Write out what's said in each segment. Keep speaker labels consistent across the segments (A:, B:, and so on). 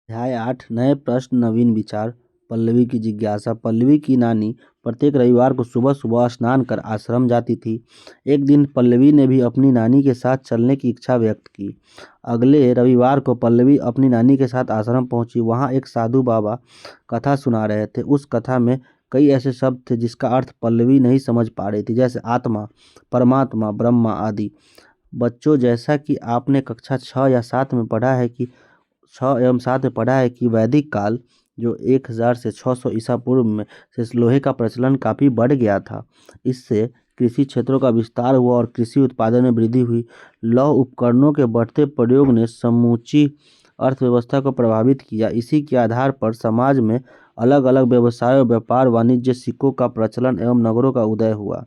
A: अध्याय 8 नए प्रश्न नवीन विचार। पल्लवी की जिज्ञासा। पल्लवी की नानी प्रत्येक रविवार को सुबह सुबह स्नान कर आश्रम जाती थी। एक दिन पल्लवी ने भी अपनी नानी के साथ चलने की इच्छा व्यक्त की। अगले रविवार को पल्लवी अपनी नानी के साथ आश्रम पहुंची। वहां एक साधु बाबा कथा सुना रहे थे। उस कथा में कई ऐसे शब्द थे जिसका अर्थ पल्लवी नहीं समझ पा रही थी, जैसे आत्मा, परमात्मा, ब्रह्मा आदि। बच्चों, जैसा कि आपने कक्षा 6 या 7 में पढ़ा है कि 6 एवं 7 में पढ़ा है कि वैदिक काल जो 1000 से 600 ईसा पूर्व में से लोहे का प्रचलन काफ़ी बढ़ गया था। इससे कृषि क्षेत्रों का विस्तार हुआ और कृषि उत्पादन में वृद्धि हुई। लौह उपकरणों के बढ़ते प्रयोग ने समूची अर्थव्यवस्था को प्रभावित किया। इसी के आधार पर समाज में अलग अलग व्यवसायों, व्यापार, वाणिज्य, सिक्कों का प्रचलन एवं नगरों का उदय हुआ।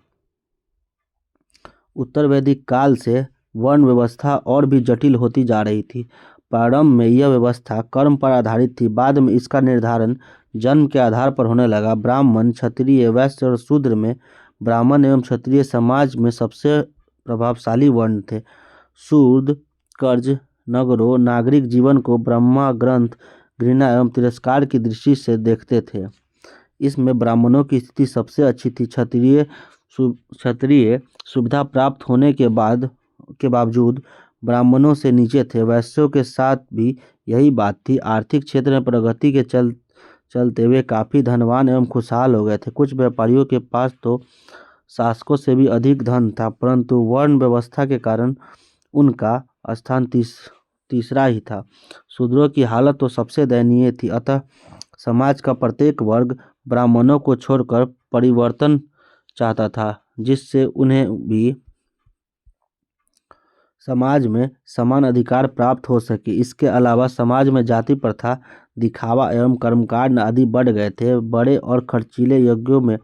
A: उत्तर वैदिक काल से वर्ण व्यवस्था और भी जटिल होती जा रही थी। प्रारंभ में यह व्यवस्था कर्म पर आधारित थी। बाद में इसका निर्धारण जन्म के आधार पर होने लगा। ब्राह्मण, क्षत्रिय, वैश्य और शूद्र में ब्राह्मण एवं क्षत्रिय समाज में सबसे प्रभावशाली वर्ण थे। शूद्र कर्ज, नगरों, नागरिक जीवन को ब्रह्मा ग्रंथ, घृणा एवं तिरस्कार की दृष्टि से देखते थे। इसमें ब्राह्मणों की स्थिति सबसे अच्छी थी। क्षत्रिय सुविधा प्राप्त होने के बावजूद ब्राह्मणों से नीचे थे। वैश्यों के साथ भी यही बात थी। आर्थिक क्षेत्र में प्रगति के चलते वे काफ़ी धनवान एवं खुशहाल हो गए थे। कुछ व्यापारियों के पास तो शासकों से भी अधिक धन था, परंतु वर्ण व्यवस्था के कारण उनका स्थान तीसरा ही था। शूद्रों की हालत तो सबसे दयनीय थी। अतः समाज का प्रत्येक वर्ग ब्राह्मणों को छोड़कर परिवर्तन चाहता था, जिससे उन्हें भी समाज में समान अधिकार प्राप्त हो सके। इसके अलावा समाज में जाति प्रथा, दिखावा एवं कर्मकांड आदि बढ़ गए थे। बड़े और खर्चीले यज्ञों में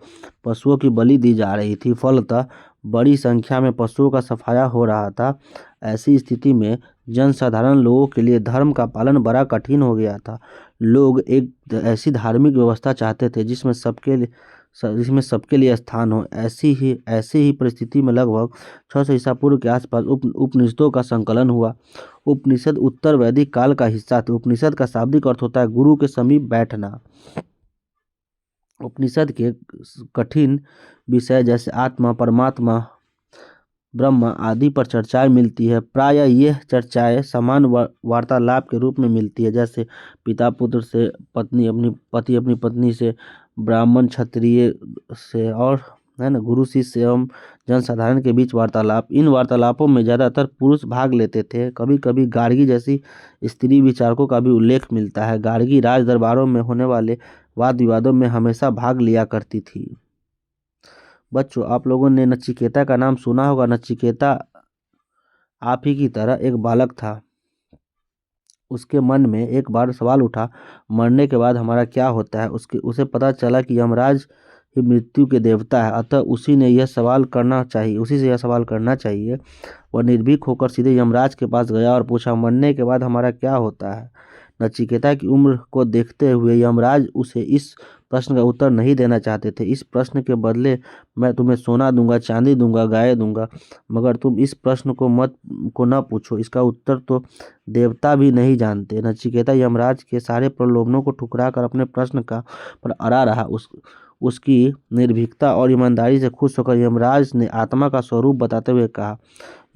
A: पशुओं की बलि दी जा रही थी। फलतः बड़ी संख्या में पशुओं का सफाया हो रहा था। ऐसी स्थिति में जनसाधारण लोगों के लिए धर्म का पालन बड़ा कठिन हो गया था। लोग एक ऐसी धार्मिक व्यवस्था चाहते थे जिसमें सबके लिए स्थान हो। ऐसी ही परिस्थिति में लगभग 600 ईसा पूर्व के आसपास उपनिषदों का संकलन हुआ। उपनिषद उत्तर वैदिक काल का हिस्सा थे। उपनिषद का शाब्दिक अर्थ होता है गुरु के समीप बैठना। उपनिषद के कठिन विषय जैसे आत्मा, परमात्मा, ब्रह्मा आदि पर चर्चाएं मिलती है। प्रायः यह चर्चाएं समान वार्तालाप के रूप में मिलती है, जैसे पिता पुत्र से, पति अपनी पत्नी से, ब्राह्मण क्षत्रिय से, और है ना, गुरु शिष्य एवं जनसाधारण के बीच वार्तालाप। इन वार्तालापों में ज़्यादातर पुरुष भाग लेते थे। कभी कभी गार्गी जैसी स्त्री विचारकों का भी उल्लेख मिलता है। गार्गी राज दरबारों में होने वाले वाद विवादों में हमेशा भाग लिया करती थी। बच्चों, आप लोगों ने नचिकेता का नाम सुना होगा। नचिकेता आप ही की तरह एक बालक था। उसके मन में एक बार सवाल उठा, मरने के बाद हमारा क्या होता है। उसे पता चला कि यमराज ही मृत्यु के देवता है, अतः उसी से यह सवाल करना चाहिए। वह निर्भीक होकर सीधे यमराज के पास गया और पूछा, मरने के बाद हमारा क्या होता है। नचिकेता की उम्र को देखते हुए यमराज उसे इस प्रश्न का उत्तर नहीं देना चाहते थे। इस प्रश्न के बदले मैं तुम्हें सोना दूंगा, चांदी दूंगा, गाय दूंगा, मगर तुम इस प्रश्न को न पूछो। इसका उत्तर तो देवता भी नहीं जानते। नचिकेता यमराज के सारे प्रलोभनों को ठुकरा कर अपने प्रश्न पर अड़ा रहा। उसकी निर्भीकता और ईमानदारी से खुश होकर यमराज ने आत्मा का स्वरूप बताते हुए कहा,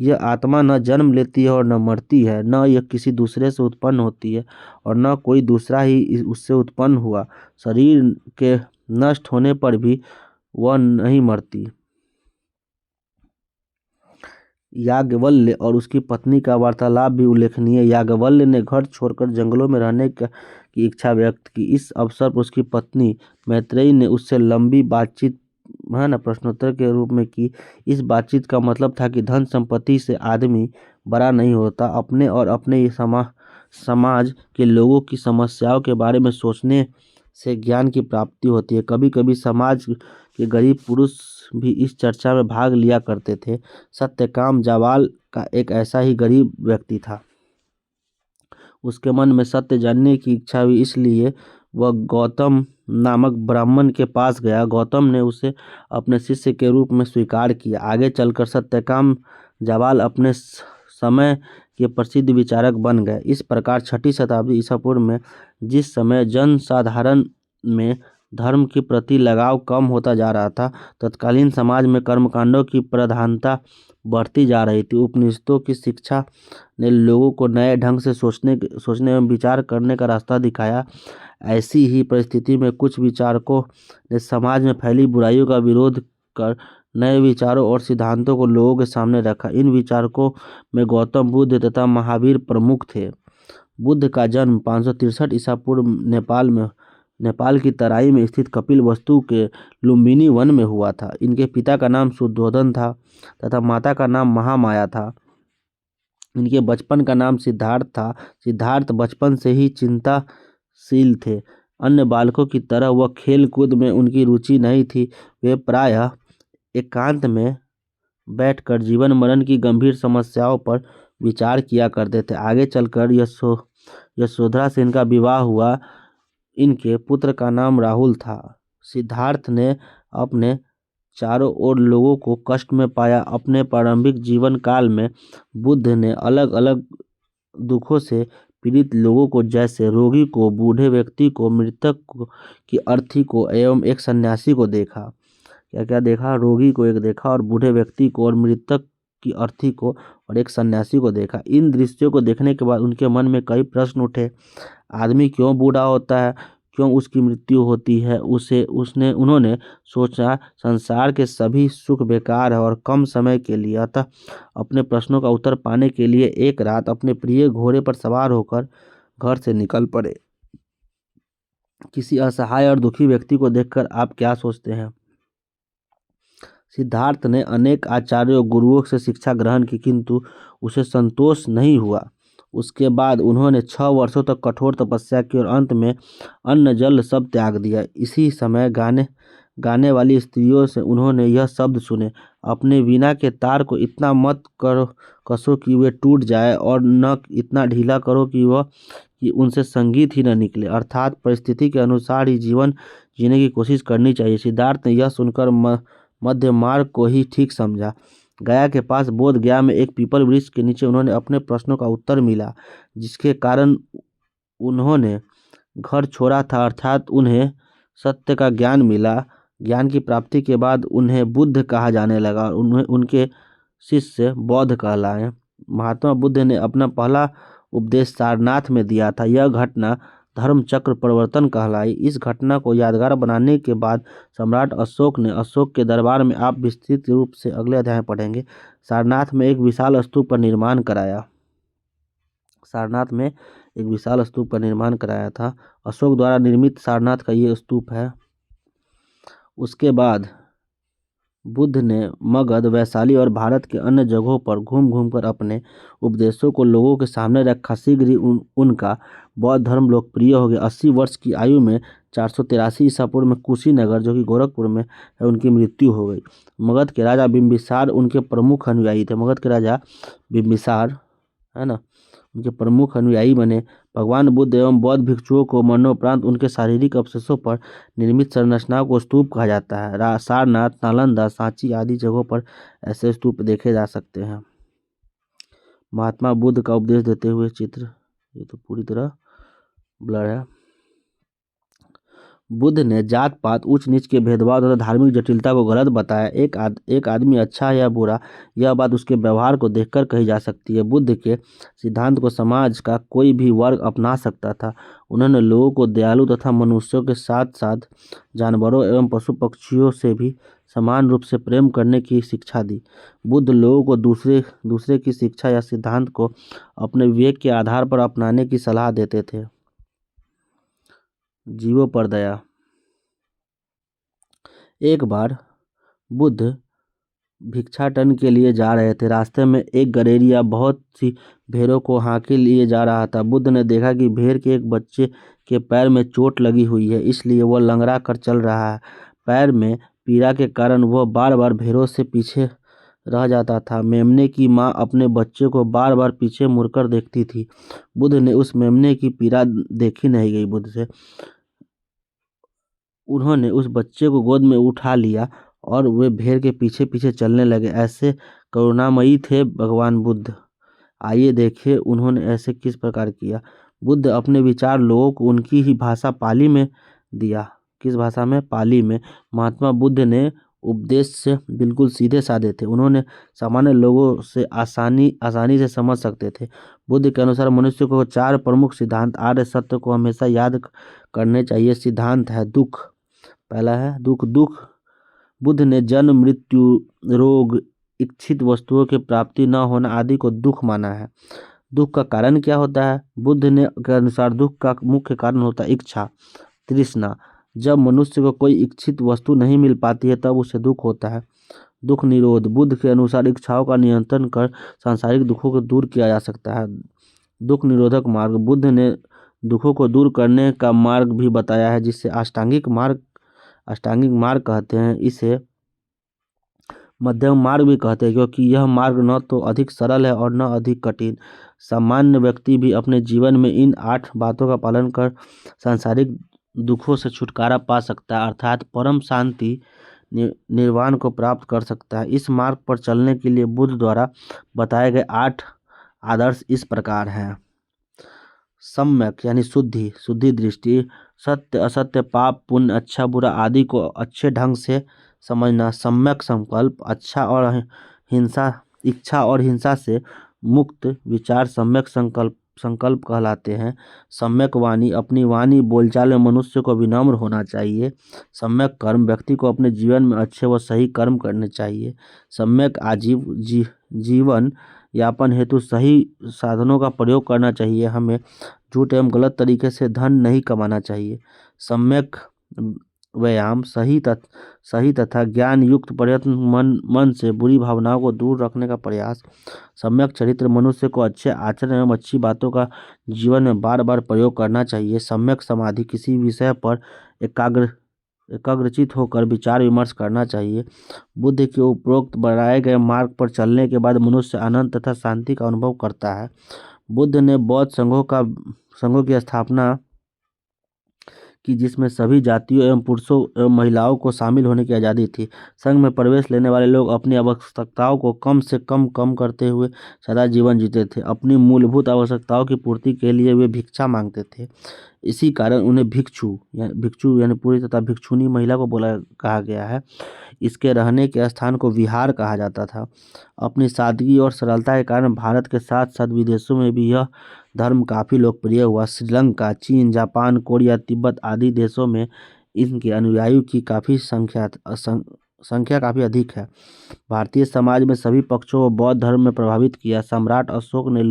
A: यह आत्मा न जन्म लेती है और न मरती है, न यह किसी दूसरे से उत्पन्न होती है और न कोई दूसरा ही उससे उत्पन्न हुआ। शरीर के नष्ट होने पर भी वह नहीं मरती। याज्ञवल्क्य और उसकी पत्नी का वार्तालाप भी उल्लेखनीय है। याज्ञवल्क्य ने घर छोड़कर जंगलों में रहने की इच्छा व्यक्त की। इस अवसर पर उसकी पत्नी मैत्रेयी ने उससे लंबी बातचीत, है ना, प्रश्नोत्तर के रूप में की। इस बातचीत का मतलब था कि धन संपत्ति से आदमी बड़ा नहीं होता। अपने और अपने समाज के लोगों की समस्याओं के बारे में सोचने से ज्ञान की प्राप्ति होती है। कभी कभी समाज के गरीब पुरुष भी इस चर्चा में भाग लिया करते थे। सत्यकाम जावाल का एक ऐसा ही गरीब व्यक्ति था। उसके मन में सत्य जानने की इच्छा हुई, इसलिए वह गौतम नामक ब्राह्मण के पास गया। गौतम ने उसे अपने शिष्य के रूप में स्वीकार किया। आगे चलकर सत्यकाम जावाल अपने समय के प्रसिद्ध विचारक बन गए। इस प्रकार 6वीं शताब्दी ईसा पूर्व में जिस समय जनसाधारण में धर्म के प्रति लगाव कम होता जा रहा था, तत्कालीन समाज में कर्मकांडों की प्रधानता बढ़ती जा रही थी। उपनिषदों की शिक्षा ने लोगों को नए ढंग से सोचने एवं विचार करने का रास्ता दिखाया। ऐसी ही परिस्थिति में कुछ विचारकों ने समाज में फैली बुराइयों का विरोध कर नए विचारों और सिद्धांतों को लोगों के सामने रखा। इन विचारकों में गौतम बुद्ध तथा महावीर प्रमुख थे। बुद्ध का जन्म 563 ईसा पूर्व नेपाल की तराई में स्थित कपिलवस्तु के लुम्बिनी वन में हुआ था। इनके पिता का नाम शुद्धोधन था तथा माता का नाम महामाया था। इनके बचपन का नाम सिद्धार्थ था। सिद्धार्थ बचपन से ही चिंताशील थे। अन्य बालकों की तरह वह खेल कूद में उनकी रुचि नहीं थी। वे प्रायः एकांत में बैठकर जीवन मरण की गंभीर समस्याओं पर विचार किया करते थे। आगे चलकर यशोधरा से इनका विवाह हुआ। इनके पुत्र का नाम राहुल था। सिद्धार्थ ने अपने चारों ओर लोगों को कष्ट में पाया। अपने प्रारंभिक जीवन काल में बुद्ध ने अलग अलग दुखों से पीड़ित लोगों को, जैसे रोगी को, बूढ़े व्यक्ति को, मृतक की अर्थी को एवं एक सन्यासी को देखा। क्या क्या देखा? रोगी को एक देखा और बूढ़े व्यक्ति को और मृतक की अर्थी को और एक सन्यासी को देखा। इन दृश्यों को देखने के बाद उनके मन में कई प्रश्न उठे। आदमी क्यों बूढ़ा होता है? क्यों उसकी मृत्यु होती है? उन्होंने सोचा संसार के सभी सुख बेकार है और कम समय के लिए। अतः अपने प्रश्नों का उत्तर पाने के लिए एक रात अपने प्रिय घोड़े पर सवार होकर घर से निकल पड़े। किसी असहाय और दुखी व्यक्ति को देखकर आप क्या सोचते हैं? सिद्धार्थ ने अनेक आचार्यों गुरुओं से शिक्षा ग्रहण की, किंतु उसे संतोष नहीं हुआ। उसके बाद उन्होंने 6 वर्षों तक कठोर तपस्या की और अंत में अन्न जल सब त्याग दिया। इसी समय गाने वाली स्त्रियों से उन्होंने यह शब्द सुने, अपने वीणा के तार को इतना मत कसो कि वे टूट जाए और न इतना ढीला करो कि उनसे संगीत ही न निकले। अर्थात परिस्थिति के अनुसार ही जीवन जीने की कोशिश करनी चाहिए। सिद्धार्थ ने यह सुनकर मध्य मार्ग को ही ठीक समझा। गया के पास बोध गया में एक पीपल वृक्ष के नीचे उन्होंने अपने प्रश्नों का उत्तर मिला, जिसके कारण उन्होंने घर छोड़ा था, अर्थात उन्हें सत्य का ज्ञान मिला। ज्ञान की प्राप्ति के बाद उन्हें बुद्ध कहा जाने लगा और उनके शिष्य बौद्ध कहलाए। महात्मा बुद्ध ने अपना पहला उपदेश सारनाथ में दिया था। यह घटना धर्म चक्र परिवर्तन कहलाई। इस घटना को यादगार बनाने के बाद सम्राट अशोक के दरबार में आप विस्तृत रूप से अगले अध्याय पढ़ेंगे। सारनाथ में एक विशाल स्तूप का निर्माण कराया था। अशोक द्वारा निर्मित सारनाथ का ये स्तूप है। उसके बाद बुद्ध ने मगध, वैशाली और भारत के अन्य जगहों पर घूम कर अपने उपदेशों को लोगों के सामने रखा। शीघ्र ही उनका बौद्ध धर्म लोकप्रिय हो गया। 80 वर्ष की आयु में 483 ईसा पूर्व में कुशीनगर, जो कि गोरखपुर में है, उनकी मृत्यु हो गई। मगध के राजा बिंबिसार उनके प्रमुख अनुयायी थे। मगध के राजा बिंबिसार, है ना, उनके प्रमुख अनुयायी बने। भगवान बुद्ध एवं बौद्ध भिक्षुओं को मरणोपरांत उनके शारीरिक अवशेषों पर निर्मित संरचनाओं को स्तूप कहा जाता है। सारनाथ, नालंदा, सांची आदि जगहों पर ऐसे स्तूप देखे जा सकते हैं। महात्मा बुद्ध का उपदेश देते हुए चित्र, ये तो पूरी तरह ब्लर है। बुद्ध ने जात पात, ऊंच नीच के भेदभाव तथा धार्मिक जटिलता को गलत बताया। एक आदमी अच्छा है या बुरा, यह बात उसके व्यवहार को देखकर कही जा सकती है। बुद्ध के सिद्धांत को समाज का कोई भी वर्ग अपना सकता था। उन्होंने लोगों को दयालु तथा मनुष्यों के साथ साथ जानवरों एवं पशु पक्षियों से भी समान रूप से प्रेम करने की शिक्षा दी। बुद्ध लोगों को दूसरे की शिक्षा या सिद्धांत को अपने विवेक के आधार पर अपनाने की सलाह देते थे। जीवों पर दया। एक बार बुद्ध भिक्षाटन के लिए जा रहे थे। रास्ते में एक गडेरिया बहुत सी भेड़ों को हाँके लिए जा रहा था। बुद्ध ने देखा कि भेड़ के एक बच्चे के पैर में चोट लगी हुई है, इसलिए वह लंगड़ा कर चल रहा है। पैर में पीड़ा के कारण वह बार बार भेड़ों से पीछे रह जाता था। मेमने की माँ अपने बच्चे को बार बार पीछे मुड़कर देखती थी। बुद्ध ने उस मेमने की पीड़ा देखी नहीं गई। बुद्ध से उन्होंने उस बच्चे को गोद में उठा लिया और वे भेड़ के पीछे पीछे चलने लगे। ऐसे करुणामयी थे भगवान बुद्ध। आइए देखें उन्होंने ऐसे किस प्रकार किया। बुद्ध अपने विचार लोगों को उनकी ही भाषा पाली में दिया। किस भाषा में? पाली में। महात्मा बुद्ध ने उपदेश से बिल्कुल सीधे साधे थे। उन्होंने सामान्य लोगों से आसानी से समझ सकते थे। बुद्ध के अनुसार मनुष्य को 4 प्रमुख सिद्धांत आर्य सत्य को हमेशा याद करने चाहिए। सिद्धांत है दुख। पहला है दुख। बुद्ध ने जन्म, मृत्यु, रोग, इच्छित वस्तुओं की प्राप्ति न होना आदि को दुख माना है। दुख का कारण क्या होता है? बुद्ध ने के अनुसार दुख का मुख्य कारण होता है इच्छा, तृष्णा। जब मनुष्य को कोई इच्छित वस्तु नहीं मिल पाती है तब उसे दुख होता है। दुख निरोध। बुद्ध के अनुसार इच्छाओं का नियंत्रण कर सांसारिक दुखों को दूर किया जा सकता है। दुख निरोधक मार्ग। बुद्ध ने दुखों को दूर करने का मार्ग भी बताया है जिसे अष्टांगिक मार्ग कहते हैं। इसे मध्यम मार्ग भी कहते हैं क्योंकि यह मार्ग न तो अधिक सरल है और न अधिक कठिन। सामान्य व्यक्ति भी अपने जीवन में इन 8 बातों का पालन कर सांसारिक दुखों से छुटकारा पा सकता है अर्थात परम शांति निर्वाण को प्राप्त कर सकता है। इस मार्ग पर चलने के लिए बुद्ध द्वारा बताए गए 8 आदर्श इस प्रकार हैं। सम्यक यानी शुद्धि दृष्टि, सत्य असत्य, पाप पुण्य, अच्छा बुरा आदि को अच्छे ढंग से समझना। सम्यक संकल्प, इच्छा और हिंसा से मुक्त विचार सम्यक संकल्प कहलाते हैं। सम्यक वाणी, अपनी वाणी बोलचाल में मनुष्य को विनम्र होना चाहिए। सम्यक कर्म, व्यक्ति को अपने जीवन में अच्छे व सही कर्म करने चाहिए। सम्यक जीवन यापन हेतु सही साधनों का प्रयोग करना चाहिए। हमें झूठ एवं गलत तरीके से धन नहीं कमाना चाहिए। सम्यक व्यायाम, सही तथा ज्ञान युक्त प्रयत्न, मन से बुरी भावनाओं को दूर रखने का प्रयास। सम्यक चरित्र, मनुष्य को अच्छे आचरण एवं अच्छी बातों का जीवन में बार बार प्रयोग करना चाहिए। सम्यक समाधि, किसी विषय पर एकाग्रचित होकर विचार विमर्श करना चाहिए। बुद्ध के उपरोक्त बनाए गए मार्ग पर चलने के बाद मनुष्य आनंद तथा शांति का अनुभव करता है। बुद्ध ने बौद्ध संघों की स्थापना की जिसमें सभी जातियों एवं पुरुषों एवं महिलाओं को शामिल होने की आज़ादी थी। संघ में प्रवेश लेने वाले लोग अपनी आवश्यकताओं को कम से कम करते हुए सदा जीवन जीते थे। अपनी मूलभूत आवश्यकताओं की पूर्ति के लिए वे भिक्षा मांगते थे। इसी कारण उन्हें भिक्षु यानी पूरी तथा भिक्षुनी महिला को कहा गया है। इसके रहने के स्थान को विहार कहा जाता था। अपनी सादगी और सरलता के कारण भारत के साथ साथ विदेशों में भी यह धर्म काफ़ी लोकप्रिय हुआ। श्रीलंका, चीन, जापान, कोरिया, तिब्बत आदि देशों में इनके अनुयायियों की संख्या काफ़ी अधिक है। भारतीय समाज में सभी पक्षों को बौद्ध धर्म में प्रभावित किया। सम्राट अशोक ने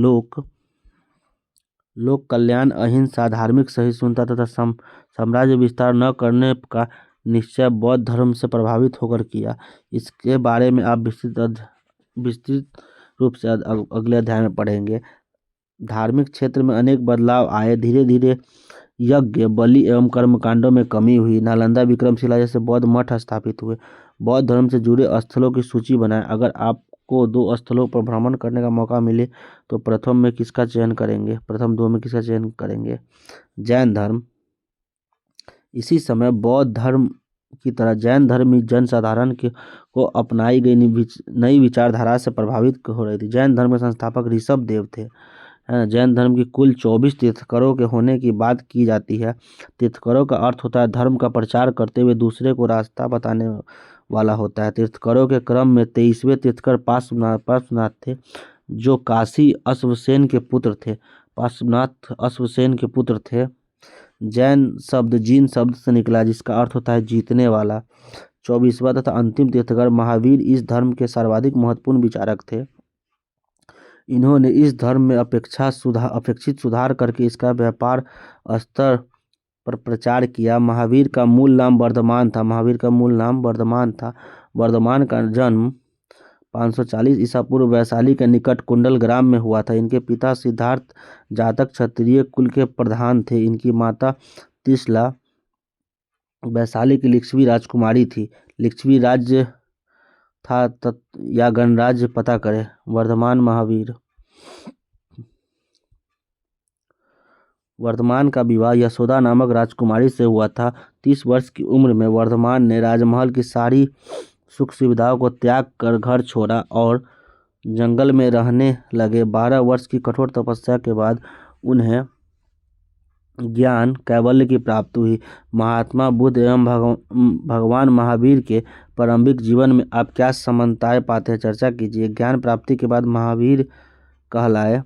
A: लोक कल्याण, अहिंसा, धार्मिक सहिष्णुता तथा साम्राज्य विस्तार न करने का निश्चय बौद्ध धर्म से प्रभावित होकर किया। इसके बारे में आप विस्तृत रूप से अगले अध्याय में पढ़ेंगे। धार्मिक क्षेत्र में अनेक बदलाव आए। धीरे धीरे यज्ञ, बलि एवं कर्मकांडों में कमी हुई। नालंदा, विक्रमशिला जैसे बौद्ध मठ स्थापित हुए। बौद्ध धर्म से जुड़े स्थलों की सूची बनाएं। अगर आपको 2 स्थलों पर भ्रमण करने का मौका मिले तो प्रथम 2 में किसका चयन करेंगे? जैन धर्म। इसी समय बौद्ध धर्म की तरह जैन धर्म ही जनसाधारण को अपनाई गई नई विचारधारा से प्रभावित हो रही थी। जैन धर्म के संस्थापक ऋषभ देव थे। जैन धर्म की कुल 24 तीर्थंकरों के होने की बात की जाती है। तीर्थंकरों का अर्थ होता है धर्म का प्रचार करते हुए दूसरे को रास्ता बताने वाला होता है। तीर्थंकरों के क्रम में 23वें तीर्थंकर पार्श्वनाथ थे जो काशी अश्वसेन के पुत्र थे। जैन शब्द जीन शब्द से निकला जिसका अर्थ होता है जीतने वाला। 24वां तथा अंतिम तीर्थंकर महावीर इस धर्म के सर्वाधिक महत्वपूर्ण विचारक थे। इन्होंने इस धर्म में अपेक्षित सुधार करके इसका व्यापार स्तर पर प्रचार किया। महावीर का मूल नाम वर्धमान था। वर्धमान का जन्म 540 ईसा पूर्व वैशाली के निकट कुंडल ग्राम में हुआ था। इनके पिता सिद्धार्थ जातक क्षत्रिय कुल के प्रधान थे। इनकी माता त्रिशला वैशाली की लिच्छवी राजकुमारी थी। लिच्छवी राज्य था या गणराज्य पता करें। वर्धमान का विवाह यशोदा नामक राजकुमारी से हुआ था। 30 वर्ष की उम्र में वर्धमान ने राजमहल की सारी सुख सुविधाओं को त्याग कर घर छोड़ा और जंगल में रहने लगे। 12 वर्ष की कठोर तपस्या के बाद उन्हें ज्ञान कैवल्य की प्राप्ति हुई। महात्मा बुद्ध एवं भगवान महावीर के प्रारंभिक जीवन में आप क्या समानताएं पाते हैं, चर्चा कीजिए। ज्ञान प्राप्ति के बाद महावीर कहलाए।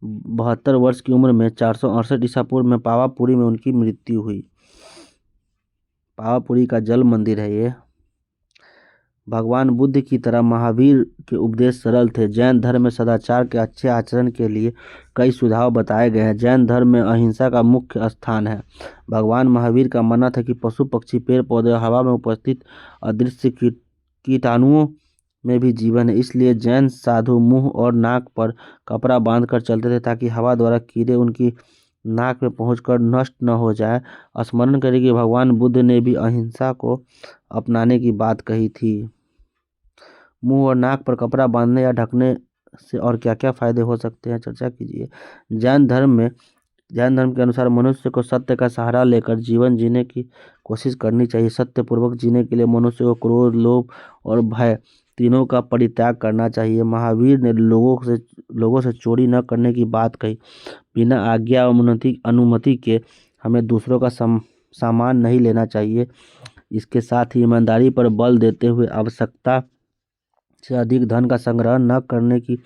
A: 72 वर्ष की उम्र में 468 ईसा पूर्व में पावापुरी में उनकी मृत्यु हुई। पावापुरी का जल मंदिर है ये। भगवान बुद्ध की तरह महावीर के उपदेश सरल थे। जैन धर्म में सदाचार के अच्छे आचरण के लिए कई सुझाव बताए गए हैं। जैन धर्म में अहिंसा का मुख्य स्थान है। भगवान महावीर का मानना था कि पशु पक्षी पेड़ पौधे हवा में उपस्थित अदृश्य कीटाणुओं में भी जीवन है। इसलिए जैन साधु मुंह और नाक पर कपड़ा बांधकर चलते थे ताकि हवा द्वारा कीड़े उनकी नाक में पहुंचकर नष्ट न हो जाए। स्मरण करें कि भगवान बुद्ध ने भी अहिंसा को अपनाने की बात कही थी। मुंह और नाक पर कपड़ा बांधने या ढकने से और क्या क्या फायदे हो सकते हैं, चर्चा कीजिए। जैन धर्म के अनुसार मनुष्य को सत्य का सहारा लेकर जीवन जीने की कोशिश करनी चाहिए। सत्य पूर्वक जीने के लिए मनुष्य को क्रोध, लोभ और भय तीनों का परित्याग करना चाहिए। महावीर ने लोगों से चोरी न करने की बात कही। बिना आज्ञा और अनुमति के हमें दूसरों का सामान नहीं लेना चाहिए। इसके साथ ही ईमानदारी पर बल देते हुए आवश्यकता से अधिक धन का संग्रह न करने की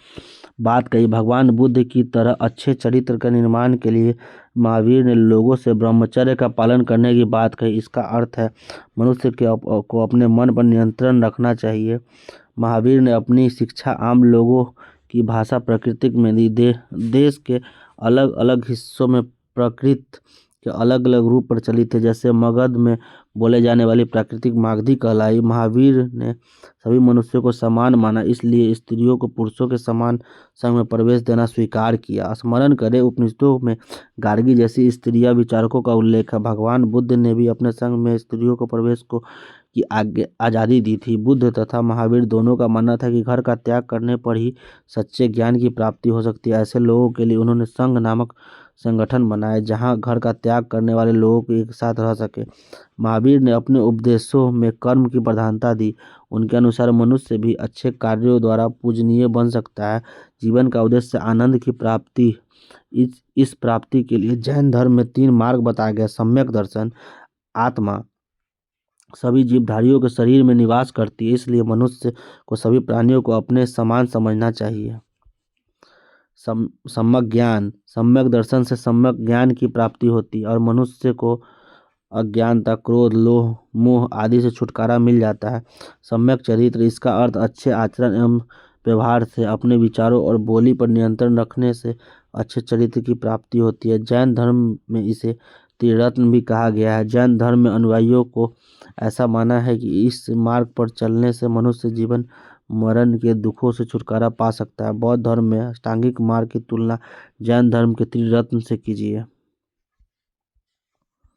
A: बात कही। भगवान बुद्ध की तरह अच्छे चरित्र के निर्माण के लिए महावीर ने लोगों से ब्रह्मचर्य का पालन करने की बात कही। इसका अर्थ है मनुष्य को अपने मन पर नियंत्रण रखना चाहिए। महावीर ने अपनी शिक्षा आम लोगों की भाषा प्राकृतिक में दी। देश के अलग अलग हिस्सों में प्रकृति के अलग अलग रूप प्रचलित थे। जैसे मगध में बोले जाने वाली प्राकृतिक मागधी कहलाई। महावीर ने सभी मनुष्यों को समान माना, इसलिए स्त्रियों को पुरुषों के समान संघ में प्रवेश देना स्वीकार किया। स्मरण करें, उपनिषदों में गार्गी जैसी स्त्रियां विचारकों का उल्लेख है। भगवान बुद्ध ने भी अपने संघ में स्त्रियों को प्रवेश की आज़ादी दी थी। बुद्ध तथा महावीर दोनों का मानना था कि घर का त्याग करने पर ही सच्चे ज्ञान की प्राप्ति हो सकती है। ऐसे लोगों के लिए उन्होंने संघ नामक संगठन बनाए जहां घर का त्याग करने वाले लोगों को एक साथ रह सके। महावीर ने अपने उपदेशों में कर्म की प्रधानता दी। उनके अनुसार मनुष्य भी अच्छे कार्यों द्वारा पूजनीय बन सकता है। जीवन का उद्देश्य आनंद की प्राप्ति। इस प्राप्ति के लिए जैन धर्म में 3 मार्ग बताए गए। सम्यक दर्शन। आत्मा सभी जीवधारियों के शरीर में निवास करती है, इसलिए मनुष्य को सभी प्राणियों को अपने समान समझना चाहिए। सम्यक ज्ञान। सम्यक दर्शन से सम्यक ज्ञान की प्राप्ति होती है और मनुष्य को अज्ञानता, क्रोध, लोभ, मोह आदि से छुटकारा मिल जाता है। सम्यक चरित्र, इसका अर्थ अच्छे आचरण एवं व्यवहार से अपने विचारों और बोली पर नियंत्रण रखने से अच्छे चरित्र की प्राप्ति होती है। जैन धर्म में इसे त्रिरत्न भी कहा गया है। जैन धर्म में अनुयायियों को ऐसा माना है कि इस मार्ग पर चलने से मनुष्य जीवन मरण के दुखों से छुटकारा पा सकता है। बौद्ध धर्म में अष्टांगिक मार्ग की तुलना जैन धर्म के त्रिरत्न से कीजिए।